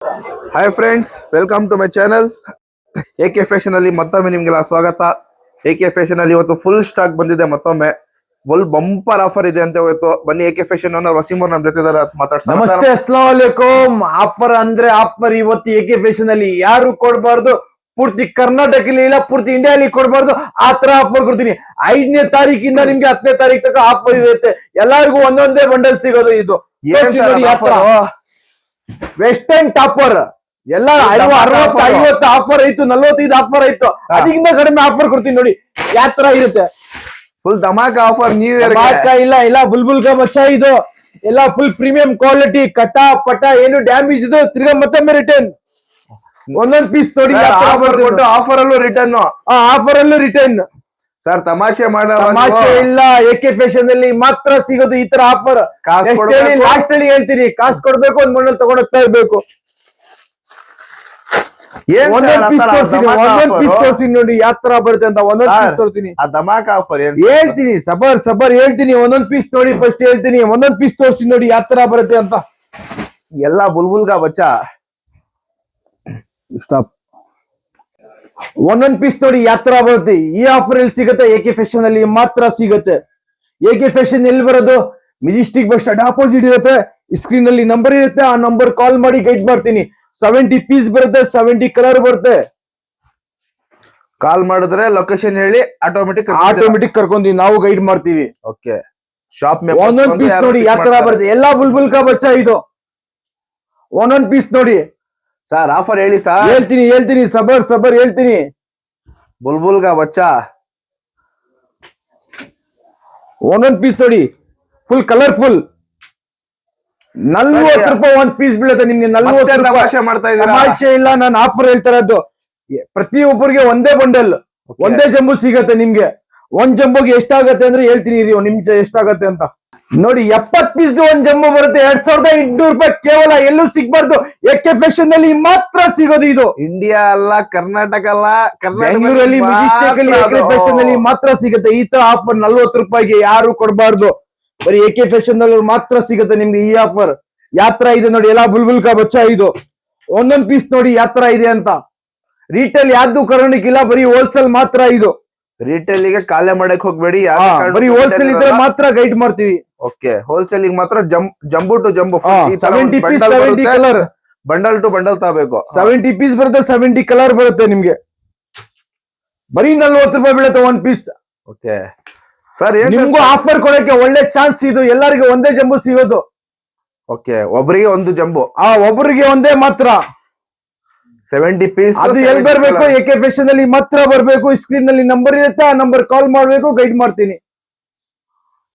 Hi friends, welcome to my channel. AK fashion ಅಲ್ಲಿ ಮತ್ತೊಮ್ಮೆ ನಿಮ್ಗೆಲ್ಲ ಸ್ವಾಗತ. ಎಕೆ ಫ್ಯಾಷನ್ ಅಲ್ಲಿ ಇವತ್ತು ಫುಲ್ ಸ್ಟಾಕ್ ಬಂದಿದೆ. ಮತ್ತೊಮ್ಮೆ ಫುಲ್ ಬಂಪರ್ ಆಫರ್ ಇದೆ ಅಂತ ಇವತ್ತು. ಬನ್ನಿ, ಎಕೆ ಫ್ಯಾಷನ್ ಅನ್ನೋ ವಸೀಮ್ ಅವ್ರು ನಮ್ ಜೊತೆ ಇದಾರೆ, ಮಾತಾಡ್ತಾರೆ. ನಮಸ್ತೆ, ಅಸ್ಲಾಂ ವಲೈಕುಂ. ಆಫರ್ ಅಂದ್ರೆ ಆಫರ್. ಇವತ್ತು ಎಕೆ ಫ್ಯಾಷನ್ ಅಲ್ಲಿ ಯಾರು ಕೊಡಬಾರ್ದು, ಪೂರ್ತಿ ಕರ್ನಾಟಕದಲ್ಲಿ ಇಲ್ಲ ಪೂರ್ತಿ ಇಂಡಿಯಾಲಿ ಕೊಡಬಾರ್ದು ಆ ತರ ಆಫರ್ ಕೊಡ್ತೀನಿ. 5ನೇ ತಾರೀಕಿಂದ ನಿಮ್ಗೆ 10ನೇ ತಾರೀಕು ತನಕ ಆಫರ್ ಇರುತ್ತೆ. ಎಲ್ಲರಿಗೂ ಒಂದೊಂದೇ ಬಂಡಲ್ ಸಿಗೋದು. ಇದು ವೆಸ್ಟರ್ನ್ ಟಾಪರ್ ಎಲ್ಲ 60, 50 ಆಫರ್ ಆಯ್ತು, 45 ಆಫರ್ ಆಯ್ತು. ಅದಕ್ಕಿಂತ ಕಡಿಮೆ ಆಫರ್ ಕೊಡ್ತೀನಿ ನೋಡಿ. ಯಾವ ತರ ಇರುತ್ತೆ, full dhamaka offer. New year ಇಲ್ಲ ಬುಲ್ಬುಲ್ ಕಾ ಬಚ್ಚಾ. ಇದು ಎಲ್ಲ ಫುಲ್ ಪ್ರೀಮಿಯಂ ಕ್ವಾಲಿಟಿ, ಕಟ ಪಟ ಏನು ಡ್ಯಾಮೇಜ್ ಇದು ತಿರ್ಗಾ ಮತ್ತೊಮ್ಮೆ ರಿಟರ್ನ್. ಒಂದೊಂದ್ ಪೀಸ್ ನೋಡಿ. ಆಫರ್ ಅಲ್ಲೂ ರಿಟರ್ನ್, ಆಫರ್ ಅಲ್ಲೂ ರಿಟರ್ನ್. ಸರ್ ತಮಾಷೆ ತಮಾಷೆ ಇಲ್ಲ. ಎಕೆ ಫ್ಯಾಷನ್ ಅಲ್ಲಿ ಮಾತ್ರ ಸಿಗೋದು ಈ ತರ ಆಫರ್. ಲಾಸ್ಟ್ ಅಲ್ಲಿ ಹೇಳ್ತೀನಿ, ಕಾಸು ಕೊಡ್ಬೇಕು, ಒಂದ್ ಬಂಡಲ್ ತಗೊಂಡ್ ಹೋಗ್ತಾ ಇರ್ಬೇಕು. ಒಂದೊಂದ್ ಪೀಸ್ ತೋರಿಸ್ತೀನಿ ನೋಡಿ ಯಾವ ತರ ಬರುತ್ತೆ ಅಂತ. ಒಂದೊಂದ್ ಪೀಸ್ ತೋರಿಸ್ತೀನಿ, ಧಮಾಕ ಆಫರ್ ಹೇಳ್ತೀನಿ. ಸಬರ್ ಹೇಳ್ತೀನಿ. ಒಂದೊಂದ್ ಪೀಸ್ ನೋಡಿ, ಫಸ್ಟ್ ಹೇಳ್ತೀನಿ. ಒಂದೊಂದ್ ಪೀಸ್ ತೋರಿಸ್ತೀನಿ ನೋಡಿ ಯಾವ ತರ ಬರುತ್ತೆ ಅಂತ. ಎಲ್ಲ ಬುಲ್ಬುಲ್ಗಾ ಬಚ್ಚಾ. ಸ್ಟಾಪ್. ಒಂದೊಂದ್ ಪೀಸ್ ನೋಡಿ ಯಾವ ತರ ಬರುತ್ತೆ. ಈ ಆಫರ್ ಎಲ್ಲಿ ಸಿಗುತ್ತೆ? ಎಕೆ ಫ್ಯಾಷನ್ ಅಲ್ಲಿ ಮಾತ್ರ ಸಿಗುತ್ತೆ. ಎಕೆ ಫ್ಯಾಷನ್ ಎಲ್ಲಿ ಬರೋದು? ಮೆಜೆಸ್ಟಿಕ್ ಬಸ್ ಸ್ಟಾಂಡ್ ಆಪೋಸಿಟ್ ಇರುತ್ತೆ. ಸ್ಕ್ರೀನ್ ಅಲ್ಲಿ ನಂಬರ್ ಇರುತ್ತೆ, ಆ ನಂಬರ್ ಕಾಲ್ ಮಾಡಿ ಗೈಡ್ ಮಾಡ್ತೀನಿ. 70 ಪೀಸ್ ಬರುತ್ತೆ, 70 ಕಲರ್ ಬರುತ್ತೆ. ಕಾಲ್ ಮಾಡಿದ್ರೆ ಲೊಕೇಶನ್ ಹೇಳಿ ಆಟೋಮೆಟಿಕ್ ಕರ್ಕೊಂತೀವಿ, ನಾವು ಗೈಡ್ ಮಾಡ್ತೀವಿ. ಓಕೆ. ಶಾಪ್ ಒಂದೊಂದ್ ಪೀಸ್ ನೋಡಿ ಯಾವ ತರ ಬರುತ್ತೆ. ಎಲ್ಲಾ ಬುಲ್ಬುಲ್ ಕಾ ಬಚ್ಚಾ ಇದು. ಒಂದೊಂದ್ ಪೀಸ್ ನೋಡಿ ಸರ್. ಆಫರ್ ಹೇಳಿ ಸರ್. ಹೇಳ್ತೀನಿ. ಸಬರ್ ಹೇಳ್ತೀನಿ. ಬುಲ್ಬುಲ್ಗಾ ಬಚ್ಚಾ. ಒಂದೊಂದ್ ಪೀಸ್ ನೋಡಿ, ಫುಲ್ ಕಲರ್ಫುಲ್. 40 ರೂಪಾಯಿ ಒಂದ್ ಪೀಸ್ ಬೀಳುತ್ತೆ ನಿಮ್ಗೆ. 40 ತಮಾಷೆ ಮಾಡ್ತಾ ಇದ್ದೀರಾ? ತಮಾಷೆ ಇಲ್ಲ, ನಾನು ಆಫರ್ ಹೇಳ್ತಾ ಇರೋದು. ಪ್ರತಿಯೊಬ್ಬರಿಗೆ ಒಂದೇ ಬಂಡಲ್, ಒಂದೇ ಜಂಬು ಸಿಗತ್ತೆ ನಿಮ್ಗೆ. ಒಂದ್ ಜಂಬುಗೆ ಎಷ್ಟಾಗತ್ತೆ ಅಂದ್ರೆ ಹೇಳ್ತೀನಿ ರೀ, ಒಂದ್ ನಿಮಿಷ ಎಷ್ಟಾಗತ್ತೆ ಅಂತ ನೋಡಿ. 70 ಪೀಸ್ ಒಂದ್ ಜಂಬು ಬರುತ್ತೆ. 2800 ರೂಪಾಯಿ ಕೇವಲ. ಎಲ್ಲೂ ಸಿಗ್ಬಾರ್ದು. ಎಕೆ ಫ್ಯಾಷನ್ ಅಲ್ಲಿ ಮಾತ್ರ ಸಿಗೋದು ಇದು. ಇಂಡಿಯಾ ಅಲ್ಲ, ಕರ್ನಾಟಕ ಅಲ್ಲ, ಬೆಂಗಳೂರಲ್ಲಿ ಎಕೆ ಫ್ಯಾಷನ್ ಅಲ್ಲಿ ಮಾತ್ರ ಸಿಗುತ್ತೆ ಈ ತರ ಆಫರ್. 40 ರೂಪಾಯಿಗೆ ಯಾರು ಕೊಡಬಾರ್ದು. ಬರೀ ಎಕೆ ಫ್ಯಾಷನ್ ಅಲ್ಲಿ ಮಾತ್ರ ಸಿಗುತ್ತೆ ನಿಮ್ಗೆ ಈ ಆಫರ್. ಯಾತ್ರ ಇದೆ ನೋಡಿ, ಎಲ್ಲ ಬುಲ್ಬುಲ್ ಕಾ ಬಚ್ಚಾ ಇದು. ಒಂದೊಂದ್ ಪೀಸ್ ನೋಡಿ ಯಾತ್ರ ಇದೆ ಅಂತ. ರೀಟೇಲ್ ಯಾವ್ದು ಕರೋಣಿಕ್ಕಿಲ್ಲ, ಬರೀ ಹೋಲ್ಸೇಲ್ ಮಾತ್ರ ಇದು. ರಿಟೇಲ್ ಗೆ ಕಾಲೇ ಮಾಡಕ್ ಹೋಗ್ಬೇಡಿ. ಬರೀ ಹೋಲ್ಸೇಲ್ ಇದ್ರೆ ಮಾತ್ರ ಗೈಡ್ ಮಾಡ್ತೀವಿ. ಓಕೆ. ಹೋಲ್ಸೇಲ್ ಮಾತ್ರ jumbo to jumbo 70 piece 70 colour. Bundle to bundle ತಗೋಬೇಕು. 70 ಪೀಸ್ ಬರುತ್ತೆ, 70 ಕಲರ್ ಬರುತ್ತೆ ನಿಮ್ಗೆ. ಬರೀ 40 ರೂಪಾಯಿ ಬೀಳುತ್ತೆ ಒಂದ್ ಪೀಸ್. Okay sir. ನಿಮ್ಗೂ ಆಫರ್ ಕೊಡಕ್ಕೆ ಒಳ್ಳೆ ಚಾನ್ಸ್ ಇದು. ಎಲ್ಲರಿಗೂ ಒಂದೇ ಜಂಬು ಸಿಗೋದು. ಓಕೆ. ಒಬ್ಬರಿಗೆ ಒಂದು ಜಂಬು, ಒಬ್ಬರಿಗೆ ಒಂದೇ ಮಾತ್ರ. 70 ಪೀಸ್. ಅದು ಎಲ್ಲಿ ಬರ್ಬೇಕು? ಎಕೆ ಫ್ಯಾಷನ್ ಅಲ್ಲಿ ಮಾತ್ರ ಬರ್ಬೇಕು. ಸ್ಕ್ರೀನ್ ನಲ್ಲಿ ನಂಬರ್ ಇರುತ್ತೆ, ಆ ನಂಬರ್ ಕಾಲ್ ಮಾಡ್ಬೇಕು, ಗೈಡ್ ಮಾಡ್ತೀನಿ.